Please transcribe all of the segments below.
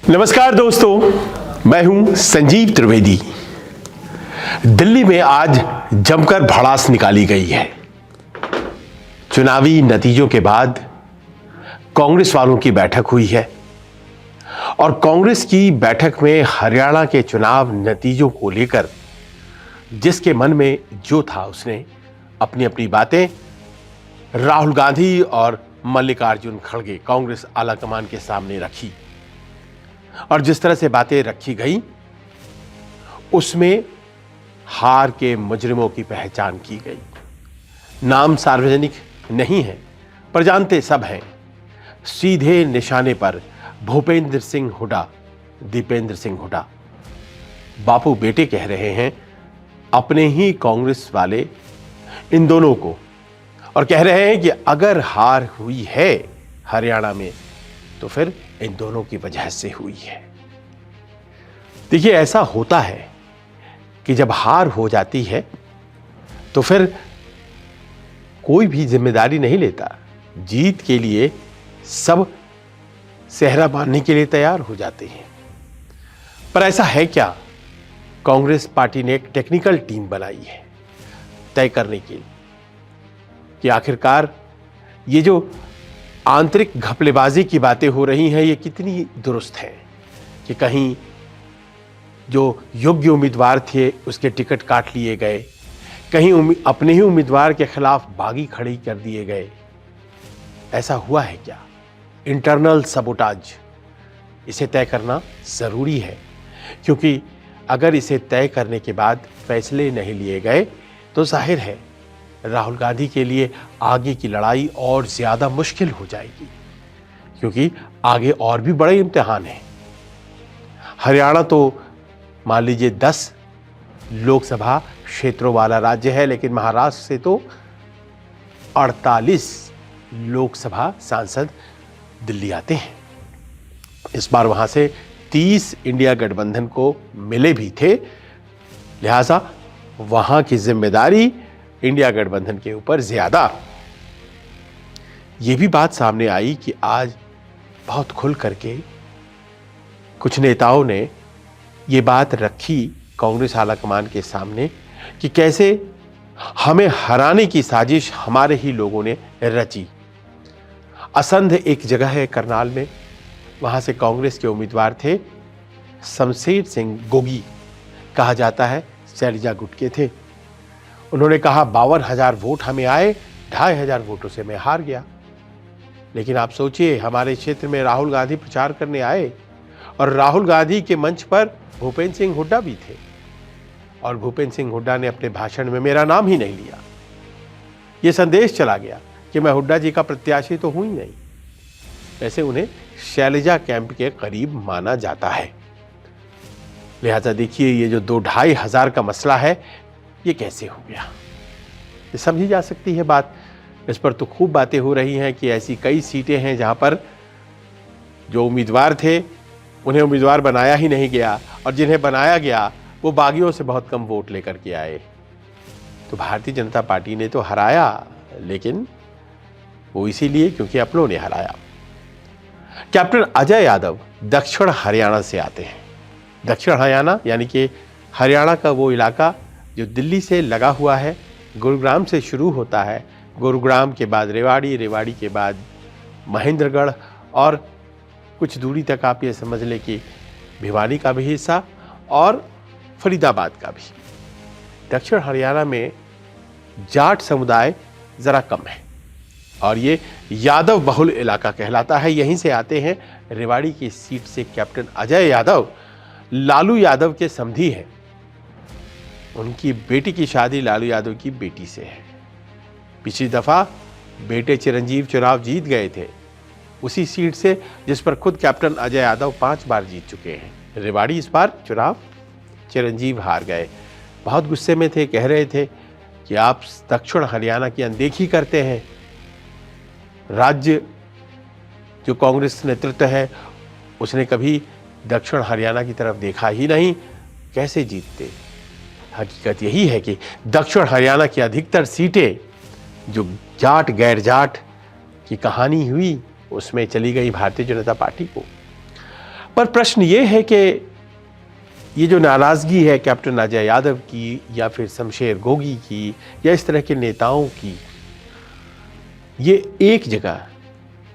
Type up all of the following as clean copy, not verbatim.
नमस्कार दोस्तों, मैं हूं संजीव त्रिवेदी। दिल्ली में आज जमकर भड़ास निकाली गई है। चुनावी नतीजों के बाद कांग्रेस वालों की बैठक हुई है और कांग्रेस की बैठक में हरियाणा के चुनाव नतीजों को लेकर जिसके मन में जो था उसने अपनी अपनी बातें राहुल गांधी और मल्लिकार्जुन खड़गे कांग्रेस आलाकमान के सामने रखी। और जिस तरह से बातें रखी गई उसमें हार के मुजरिमों की पहचान की गई। नाम सार्वजनिक नहीं है पर जानते सब हैं। सीधे निशाने पर भूपेंद्र सिंह हुड्डा, दीपेंद्र सिंह हुड्डा बापू बेटे कह रहे हैं अपने ही कांग्रेस वाले इन दोनों को, और कह रहे हैं कि अगर हार हुई है हरियाणा में तो फिर इन दोनों की वजह से हुई है। देखिए, ऐसा होता है कि जब हार हो जाती है तो फिर कोई भी जिम्मेदारी नहीं लेता। जीत के लिए सब सेहरा बांधने के लिए तैयार हो जाते हैं। पर ऐसा है क्या? कांग्रेस पार्टी ने एक टेक्निकल टीम बनाई है तय करने के लिए कि आखिरकार ये जो आंतरिक घपलेबाजी की बातें हो रही हैं ये कितनी दुरुस्त है, कि कहीं जो योग्य उम्मीदवार थे उसके टिकट काट लिए गए, कहीं अपने ही उम्मीदवार के खिलाफ बागी खड़ी कर दिए गए। ऐसा हुआ है क्या? इंटरनल सबोटाज, इसे तय करना जरूरी है, क्योंकि अगर इसे तय करने के बाद फैसले नहीं लिए गए तो जाहिर है राहुल गांधी के लिए आगे की लड़ाई और ज्यादा मुश्किल हो जाएगी, क्योंकि आगे और भी बड़े इम्तिहान हैं। हरियाणा तो मान लीजिए 10 लोकसभा क्षेत्रों वाला राज्य है, लेकिन महाराष्ट्र से तो 48 लोकसभा सांसद दिल्ली आते हैं। इस बार वहां से 30 इंडिया गठबंधन को मिले भी थे, लिहाजा वहां की जिम्मेदारी इंडिया गठबंधन के ऊपर ज्यादा। यह भी बात सामने आई कि आज बहुत खुल करके कुछ नेताओं ने ये बात रखी कांग्रेस आलाकमान के सामने कि कैसे हमें हराने की साजिश हमारे ही लोगों ने रची। असंध एक जगह है करनाल में, वहां से कांग्रेस के उम्मीदवार थे शमशेर सिंह गोगी, कहा जाता है शैलजा गुट के थे। उन्होंने कहा 52,000 वोट हमें आए, 2,500 वोटों से मैं हार गया। लेकिन आप सोचिए, हमारे क्षेत्र में राहुल गांधी प्रचार करने आए और राहुल गांधी के मंच पर भूपेंद्र सिंह हुड्डा भी थे, और भूपेंद्र सिंह हुड्डा ने अपने भाषण में मेरा नाम ही नहीं लिया। यह संदेश चला गया कि मैं हुड्डा जी का प्रत्याशी तो हूं ही नहीं। वैसे उन्हें शैलजा कैंप के करीब माना जाता है। लिहाजा देखिए, ये जो 2,500 का मसला है ये कैसे हो गया, ये समझी जा सकती है बात। इस पर तो खूब बातें हो रही हैं कि ऐसी कई सीटें हैं जहां पर जो उम्मीदवार थे उन्हें उम्मीदवार बनाया ही नहीं गया, और जिन्हें बनाया गया वो बागियों से बहुत कम वोट लेकर के आए। तो भारतीय जनता पार्टी ने तो हराया, लेकिन वो इसीलिए क्योंकि अपनों ने हराया। कैप्टन अजय यादव दक्षिण हरियाणा से आते हैं। दक्षिण हरियाणा यानी कि हरियाणा का वो इलाका जो दिल्ली से लगा हुआ है, गुरुग्राम से शुरू होता है, गुरुग्राम के बाद रेवाड़ी, रेवाड़ी के बाद महेंद्रगढ़, और कुछ दूरी तक आप ये समझ लें कि भिवानी का भी हिस्सा और फरीदाबाद का भी। दक्षिण हरियाणा में जाट समुदाय ज़रा कम है और ये यादव बहुल इलाका कहलाता है। यहीं से आते हैं। रेवाड़ी की सीट से कैप्टन अजय यादव लालू यादव के समधी हैं। उनकी बेटी की शादी लालू यादव की बेटी से है। पिछली दफा बेटे चिरंजीव चुनाव जीत गए थे उसी सीट से जिस पर खुद कैप्टन अजय यादव 5 बार जीत चुके हैं। रेवाड़ी इस बार चुनाव चिरंजीव हार गए। बहुत गुस्से में थे, कह रहे थे कि आप दक्षिण हरियाणा की अनदेखी करते हैं। राज्य जो कांग्रेस नेतृत्व है उसने कभी दक्षिण हरियाणा की तरफ देखा ही नहीं, कैसे जीतते। हकीकत यही है कि दक्षिण हरियाणा की अधिकतर सीटें जो जाट गैर जाट की कहानी हुई उसमें चली गई भारतीय जनता पार्टी को। पर प्रश्न ये है कि ये जो नाराज़गी है कैप्टन अजय यादव की या फिर शमशेर गोगी की या इस तरह के नेताओं की, ये एक जगह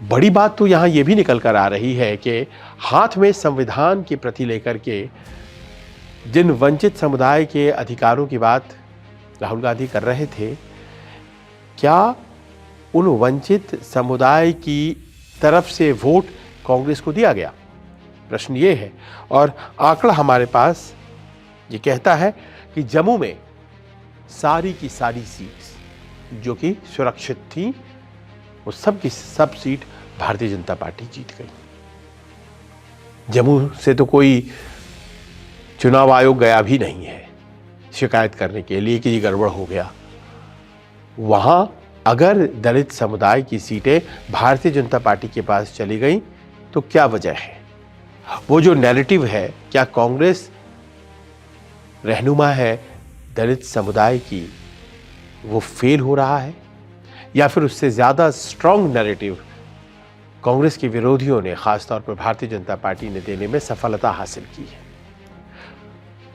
बड़ी बात तो यहाँ ये भी निकल कर आ रही है कि हाथ में संविधान के प्रति लेकर के जिन वंचित समुदाय के अधिकारों की बात राहुल गांधी कर रहे थे, क्या उन वंचित समुदाय की तरफ से वोट कांग्रेस को दिया गया? प्रश्न ये है। और आंकड़ा हमारे पास ये कहता है कि जम्मू में सारी की सारी सीट्स जो कि सुरक्षित थी, वो सब की सब सीट भारतीय जनता पार्टी जीत गई। जम्मू से तो कोई चुनाव आयोग गया भी नहीं है शिकायत करने के लिए कि ये गड़बड़ हो गया। वहां अगर दलित समुदाय की सीटें भारतीय जनता पार्टी के पास चली गई तो क्या वजह है? वो जो नैरेटिव है, क्या कांग्रेस रहनुमा है दलित समुदाय की, वो फेल हो रहा है या फिर उससे ज्यादा स्ट्रांग नैरेटिव कांग्रेस के विरोधियों ने, खासतौर पर भारतीय जनता पार्टी ने देने में सफलता हासिल की है?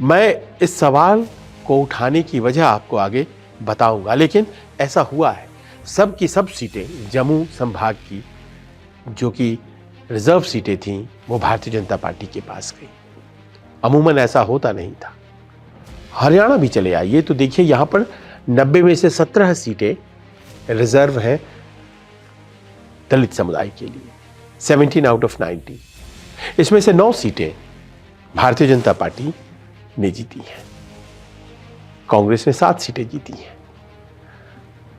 मैं इस सवाल को उठाने की वजह आपको आगे बताऊंगा, लेकिन ऐसा हुआ है। सब की सब सीटें जम्मू संभाग की जो कि रिजर्व सीटें थीं, वो भारतीय जनता पार्टी के पास गई। अमूमन ऐसा होता नहीं था। हरियाणा भी चले आइए तो देखिए, यहां पर 90 में से 17 सीटें रिजर्व हैं दलित समुदाय के लिए, 17 आउट ऑफ 90। इसमें से 9 सीटें भारतीय जनता पार्टी ने जीती हैं, कांग्रेस ने 7 सीटें जीती हैं,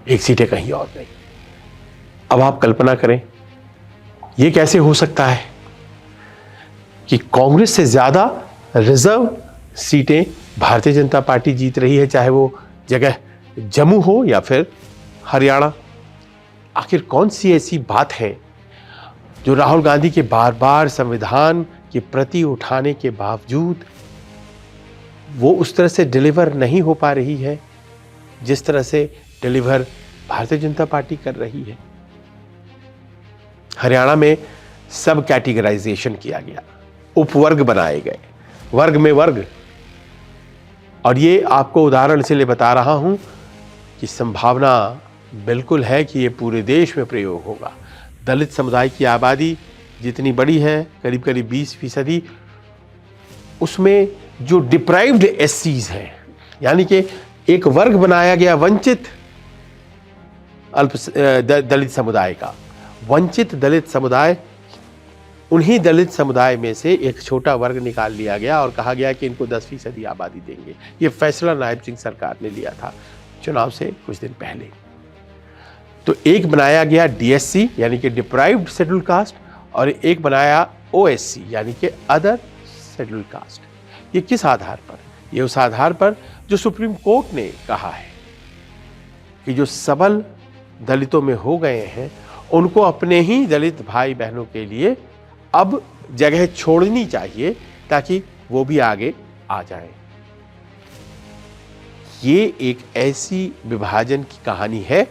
1 सीटें कहीं और नहीं। अब आप कल्पना करें, यह कैसे हो सकता है कि कांग्रेस से ज्यादा रिजर्व सीटें भारतीय जनता पार्टी जीत रही है, चाहे वो जगह जम्मू हो या फिर हरियाणा। आखिर कौन सी ऐसी बात है जो राहुल गांधी के बार बार संविधान के प्रति उठाने के बावजूद वो उस तरह से डिलीवर नहीं हो पा रही है जिस तरह से डिलीवर भारतीय जनता पार्टी कर रही है? हरियाणा में सब कैटेगराइजेशन किया गया, उपवर्ग बनाए गए, वर्ग में वर्ग। और ये आपको उदाहरण से ले बता रहा हूं कि संभावना बिल्कुल है कि ये पूरे देश में प्रयोग होगा। दलित समुदाय की आबादी जितनी बड़ी है, करीब करीब 20%, उसमें जो डिप्राइव्ड एससीज हैं, यानी कि एक वर्ग बनाया गया वंचित दलित समुदाय का। वंचित दलित समुदाय, उन्हीं दलित समुदाय में से एक छोटा वर्ग निकाल लिया गया और कहा गया कि इनको 10% आबादी देंगे। ये फैसला नायब सिंह सरकार ने लिया था चुनाव से कुछ दिन पहले। तो एक बनाया गया डीएससी यानी कि डिप्राइव्ड शेड्यूल कास्ट, और एक बनाया ओएससी यानी कि अदर शेड्यूल कास्ट। ये किस आधार पर? ये उस आधार पर जो सुप्रीम कोर्ट ने कहा है कि जो सबल दलितों में हो गए हैं उनको अपने ही दलित भाई बहनों के लिए अब जगह छोड़नी चाहिए ताकि वो भी आगे आ जाएं। ये एक ऐसी विभाजन की कहानी है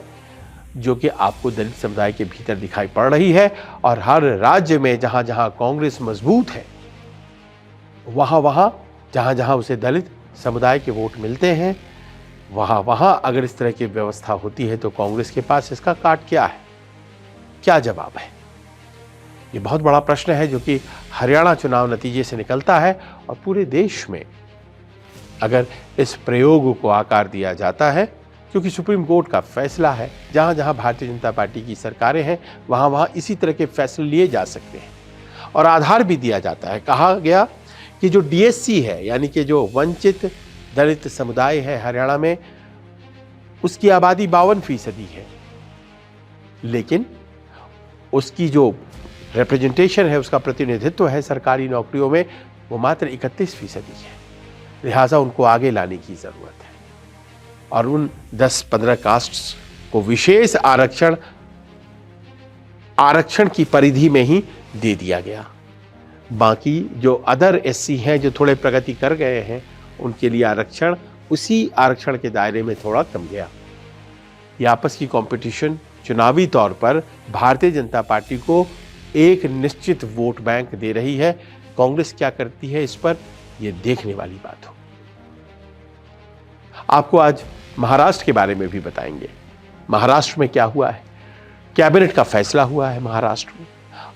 जो कि आपको दलित समुदाय के भीतर दिखाई पड़ रही है, और हर राज्य में जहां जहां कांग्रेस मजबूत है, वहां जहां जहां उसे दलित समुदाय के वोट मिलते हैं, वहां अगर इस तरह की व्यवस्था होती है तो कांग्रेस के पास इसका काट क्या है, क्या जवाब है? ये बहुत बड़ा प्रश्न है जो कि हरियाणा चुनाव नतीजे से निकलता है। और पूरे देश में अगर इस प्रयोग को आकार दिया जाता है, क्योंकि सुप्रीम कोर्ट का फैसला है, जहां जहां भारतीय जनता पार्टी की सरकारें हैं वहां इसी तरह के फैसले लिए जा सकते हैं। और आधार भी दिया जाता है। कहा गया कि जो डीएससी है यानी कि जो वंचित दलित समुदाय है हरियाणा में, उसकी आबादी 52% है, लेकिन उसकी जो रिप्रेजेंटेशन है, उसका प्रतिनिधित्व है सरकारी नौकरियों में, वो मात्र 31% है। लिहाजा उनको आगे लाने की जरूरत है और उन 10-15 कास्ट्स को विशेष आरक्षण की परिधि में ही दे दिया गया। बाकी जो अदर एससी हैं जो थोड़े प्रगति कर गए हैं, उनके लिए आरक्षण उसी आरक्षण के दायरे में थोड़ा कम गया। ये आपस की कंपटीशन चुनावी तौर पर भारतीय जनता पार्टी को एक निश्चित वोट बैंक दे रही है, कांग्रेस क्या करती है इस पर यह देखने वाली बात हो। आपको आज महाराष्ट्र के बारे में भी बताएंगे। महाराष्ट्र में क्या हुआ है, कैबिनेट का फैसला हुआ है महाराष्ट्र में,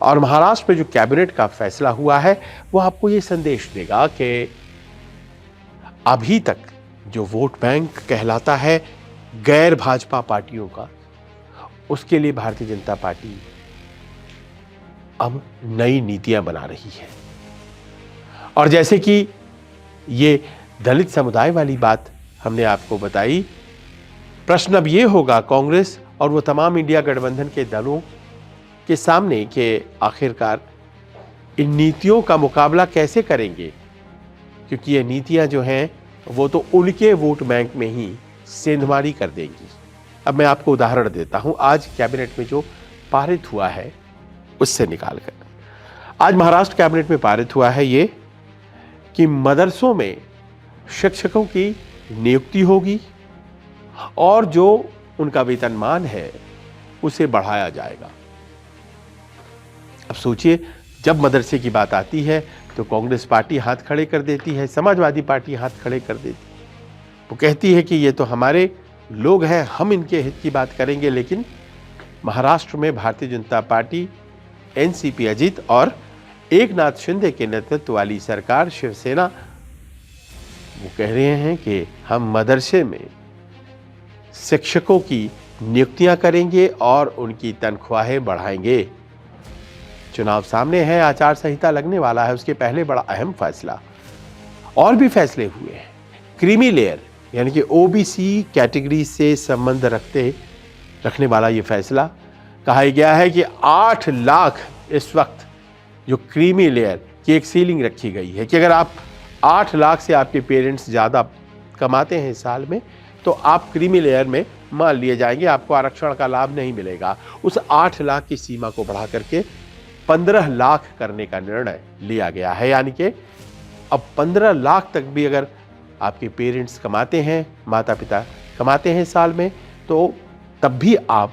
और महाराष्ट्र में जो कैबिनेट का फैसला हुआ है वो आपको ये संदेश देगा कि अभी तक जो वोट बैंक कहलाता है गैर भाजपा पार्टियों का, उसके लिए भारतीय जनता पार्टी अब नई नीतियां बना रही है। और जैसे कि ये दलित समुदाय वाली बात हमने आपको बताई, प्रश्न अब ये होगा कांग्रेस और वो तमाम इंडिया गठबंधन के दलों के सामने कि आखिरकार इन नीतियों का मुकाबला कैसे करेंगे, क्योंकि ये नीतियां जो हैं वो तो उनके वोट बैंक में ही सेंधमारी कर देंगी। अब मैं आपको उदाहरण देता हूं, आज कैबिनेट में जो पारित हुआ है उससे निकालकर। आज महाराष्ट्र कैबिनेट में पारित हुआ है ये कि मदरसों में शिक्षकों की नियुक्ति होगी और जो उनका वेतनमान है उसे बढ़ाया जाएगा। अब सोचिए, जब मदरसे की बात आती है तो कांग्रेस पार्टी हाथ खड़े कर देती है, समाजवादी पार्टी हाथ खड़े कर देती है। वो कहती है कि ये तो हमारे लोग हैं, हम इनके हित की बात करेंगे। लेकिन महाराष्ट्र में भारतीय जनता पार्टी, एनसीपी अजित और एकनाथ शिंदे के नेतृत्व वाली सरकार शिवसेना, वो कह रहे हैं कि हम मदरसे में शिक्षकों की नियुक्तियां करेंगे और उनकी तनख्वाहें बढ़ाएंगे। चुनाव सामने है, आचार संहिता लगने वाला है, उसके पहले बड़ा अहम फैसला और भी फैसले हुए हैं। क्रीमी लेयर यानी कि ओबीसी कैटेगरी से संबंध रखने वाला ये फैसला कहा गया है कि 8 लाख इस वक्त जो क्रीमी लेयर की एक सीलिंग रखी गई है कि अगर आप 8 लाख से आपके पेरेंट्स ज़्यादा कमाते हैं साल में तो आप क्रीमी लेयर में मान लिए जाएंगे, आपको आरक्षण का लाभ नहीं मिलेगा। उस 8 लाख की सीमा को बढ़ा करके 15 लाख करने का निर्णय लिया गया है। यानी कि अब 15 लाख तक भी अगर आपके पेरेंट्स कमाते हैं, माता पिता कमाते हैं साल में, तो तब भी आप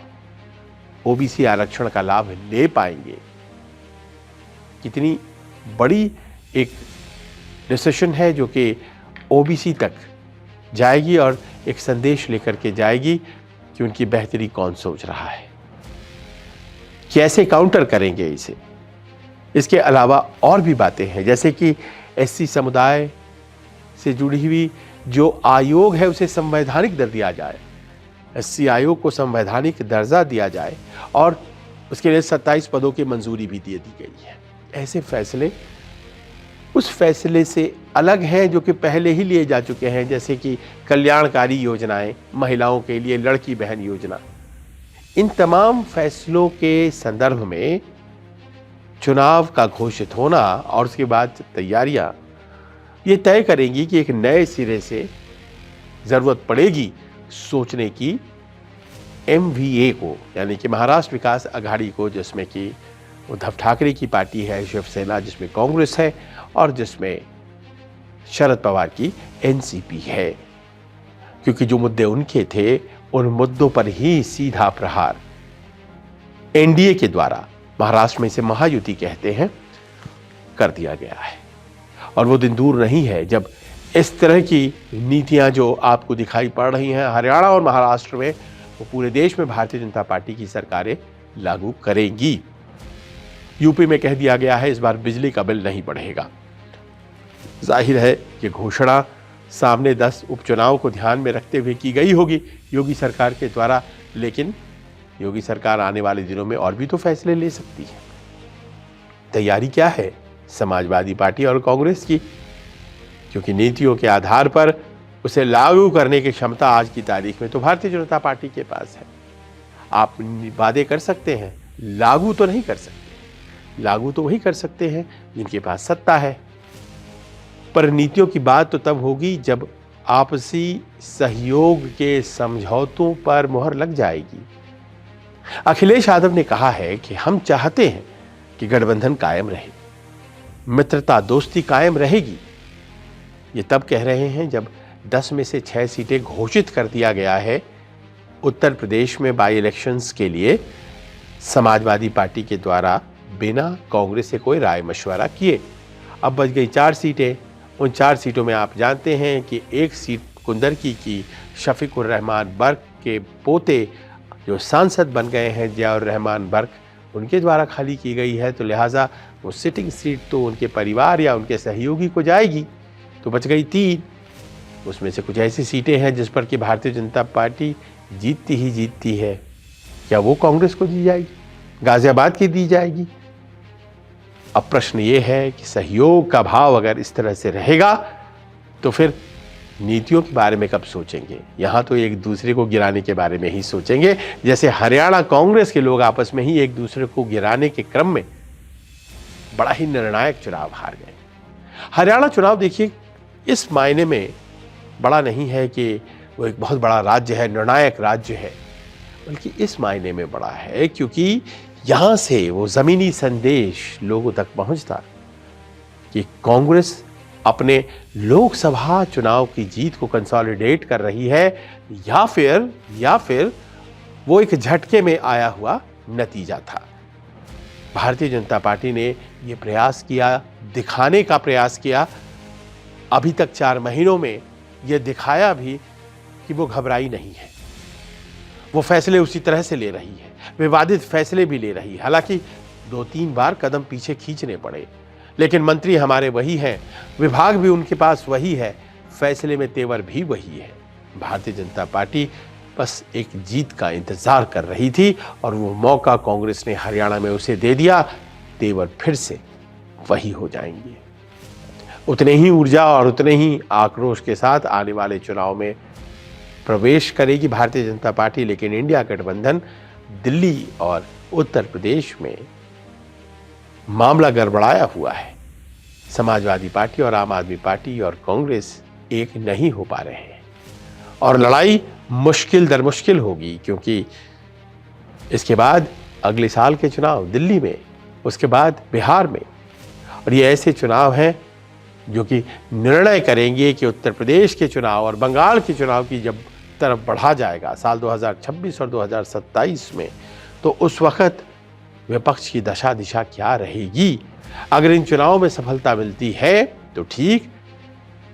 ओबीसी आरक्षण का लाभ ले पाएंगे। कितनी बड़ी एक डिसीजन है जो कि ओबीसी तक जाएगी और एक संदेश लेकर के जाएगी कि उनकी बेहतरी कौन सोच रहा है, कैसे काउंटर करेंगे इसे। इसके अलावा और भी बातें हैं, जैसे कि एससी समुदाय से जुड़ी हुई जो आयोग है उसे संवैधानिक दर्जा दिया जाए, एससी आयोग को संवैधानिक दर्जा दिया जाए और उसके लिए 27 पदों की मंजूरी भी दे दी गई है। ऐसे फैसले उस फैसले से अलग हैं जो कि पहले ही लिए जा चुके हैं, जैसे कि कल्याणकारी योजनाएं, महिलाओं के लिए लड़की बहन योजना। इन तमाम फैसलों के संदर्भ में चुनाव का घोषित होना और उसके बाद तैयारियां ये तय करेंगी कि एक नए सिरे से जरूरत पड़ेगी सोचने की एमवीए को, यानी कि महाराष्ट्र विकास आघाड़ी को, जिसमें कि उद्धव ठाकरे की पार्टी है, शिवसेना जिसमें कांग्रेस है और जिसमें शरद पवार की एनसीपी है। क्योंकि जो मुद्दे उनके थे उन मुद्दों पर ही सीधा प्रहार एनडीए के द्वारा, महाराष्ट्र में इसे महायुति कहते हैं, कर दिया गया है। और वो दिन दूर नहीं है जब इस तरह की नीतियां जो आपको दिखाई पड़ रही हैं हरियाणा और महाराष्ट्र में, वो पूरे देश में भारतीय जनता पार्टी की सरकारें लागू करेंगी। यूपी में कह दिया गया है इस बार बिजली का बिल नहीं बढ़ेगा। जाहिर है कि घोषणा सामने 10 उपचुनाव को ध्यान में रखते हुए की गई होगी योगी सरकार के द्वारा, लेकिन योगी सरकार आने वाले दिनों में और भी तो फैसले ले सकती है। तैयारी क्या है समाजवादी पार्टी और कांग्रेस की, क्योंकि नीतियों के आधार पर उसे लागू करने की क्षमता आज की तारीख में तो भारतीय जनता पार्टी के पास है। आप वादे कर सकते हैं, लागू तो नहीं कर सकते। लागू तो वही कर सकते हैं जिनके पास सत्ता है, पर नीतियों की बात तो तब होगी जब आपसी सहयोग के समझौतों पर मुहर लग जाएगी। अखिलेश यादव ने कहा है कि हम चाहते हैं कि गठबंधन कायम रहे, मित्रता दोस्ती कायम रहेगी। ये तब कह रहे हैं जब 10 में से 6 सीटें घोषित कर दिया गया है उत्तर प्रदेश में बाई इलेक्शंस के लिए समाजवादी पार्टी के द्वारा बिना कांग्रेस से कोई राय मशवरा किए। अब बच गई 4 सीटें। उन 4 सीटों में आप जानते हैं कि एक सीट कुंदरकी की शफीकुर रहमान बर्क के पोते जो सांसद बन गए हैं जियाउर रहमान बर्क, उनके द्वारा खाली की गई है। तो लिहाजा वो सिटिंग सीट तो उनके परिवार या उनके सहयोगी को जाएगी। तो बच गई 3। उसमें से कुछ ऐसी सीटें हैं जिस पर कि भारतीय जनता पार्टी जीतती ही जीतती है। क्या वो कांग्रेस को दी जाएगी? गाजियाबाद की दी जाएगी? अब प्रश्न ये है कि सहयोग का भाव अगर इस तरह से रहेगा तो फिर नीतियों के बारे में कब सोचेंगे? यहां तो एक दूसरे को गिराने के बारे में ही सोचेंगे, जैसे हरियाणा कांग्रेस के लोग आपस में ही एक दूसरे को गिराने के क्रम में बड़ा ही निर्णायक चुनाव हार गए। हरियाणा चुनाव देखिए इस मायने में बड़ा नहीं है कि वो एक बहुत बड़ा राज्य है, निर्णायक राज्य है, बल्कि इस मायने में बड़ा है क्योंकि यहां से वो जमीनी संदेश लोगों तक पहुंचता कि कांग्रेस अपने लोकसभा चुनाव की जीत को कंसोलिडेट कर रही है या फिर वो एक झटके में आया हुआ नतीजा था। भारतीय जनता पार्टी ने ये प्रयास किया, दिखाने का प्रयास किया। अभी तक 4 महीनों में ये दिखाया भी कि वो घबराई नहीं है। वो फैसले उसी तरह से ले रही है, विवादित फैसले भी ले रही है। हालांकि 2-3 बार कदम पीछे खींचने पड़े, लेकिन मंत्री हमारे वही हैं, विभाग भी उनके पास वही है, फैसले में तेवर भी वही है। भारतीय जनता पार्टी बस एक जीत का इंतजार कर रही थी और वो मौका कांग्रेस ने हरियाणा में उसे दे दिया। तेवर फिर से वही हो जाएंगे। उतने ही ऊर्जा और उतने ही आक्रोश के साथ आने वाले चुनाव में प्रवेश करेगी भारतीय जनता पार्टी, लेकिन इंडिया गठबंधन दिल्ली और उत्तर प्रदेश में मामला गड़बड़ाया हुआ है। समाजवादी पार्टी और आम आदमी पार्टी और कांग्रेस एक नहीं हो पा रहे हैं और लड़ाई मुश्किल दर मुश्किल होगी, क्योंकि इसके बाद अगले साल के चुनाव दिल्ली में, उसके बाद बिहार में, और ये ऐसे चुनाव हैं जो कि निर्णय करेंगे कि उत्तर प्रदेश के चुनाव और बंगाल के चुनाव की जब तरफ बढ़ा जाएगा साल 2026 और 2027 में, तो उस वक्त विपक्ष की दशा दिशा क्या रहेगी। अगर इन चुनावों में सफलता मिलती है तो ठीक,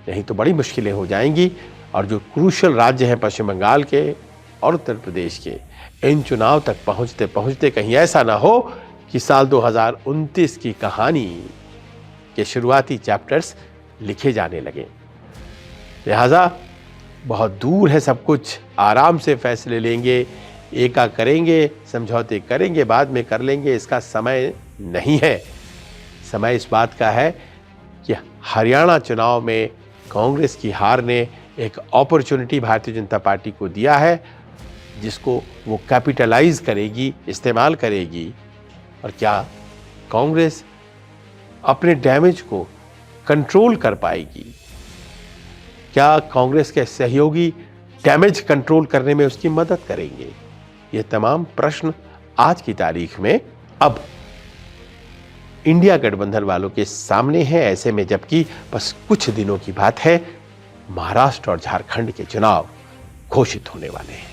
नहीं तो बड़ी मुश्किलें हो जाएंगी। और जो क्रूशल राज्य हैं पश्चिम बंगाल के और उत्तर प्रदेश के, इन चुनाव तक पहुंचते पहुंचते कहीं ऐसा ना हो कि साल 2029 की कहानी के शुरुआती चैप्टर्स लिखे जाने लगे। लिहाजा बहुत दूर है सब कुछ, आराम से फैसले लेंगे, एका करेंगे, समझौते करेंगे, बाद में कर लेंगे, इसका समय नहीं है। समय इस बात का है कि हरियाणा चुनाव में कांग्रेस की हार ने एक अपॉर्चुनिटी भारतीय जनता पार्टी को दिया है, जिसको वो कैपिटलाइज करेगी, इस्तेमाल करेगी। और क्या कांग्रेस अपने डैमेज को कंट्रोल कर पाएगी? क्या कांग्रेस के सहयोगी डैमेज कंट्रोल करने में उसकी मदद करेंगे? ये तमाम प्रश्न आज की तारीख में अब इंडिया गठबंधन वालों के सामने है। ऐसे में जबकि बस कुछ दिनों की बात है, महाराष्ट्र और झारखंड के चुनाव घोषित होने वाले हैं।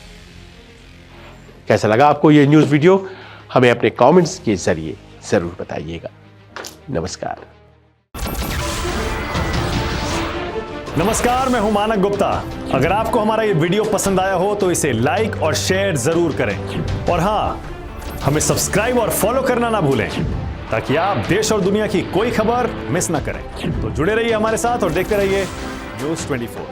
कैसा लगा आपको ये न्यूज़ वीडियो? हमें अपने कमेंट्स के जरिए जरूर बताइएगा। नमस्कार। नमस्कार, मैं हूं मानक गुप्ता। अगर आपको हमारा ये वीडियो पसंद आया हो तो इसे लाइक और शेयर जरूर करें, और हाँ, हमें सब्सक्राइब और फॉलो करना ना भूलें ताकि आप देश और दुनिया की कोई खबर मिस ना करें। तो जुड़े रहिए हमारे साथ और देखते रहिए News 24।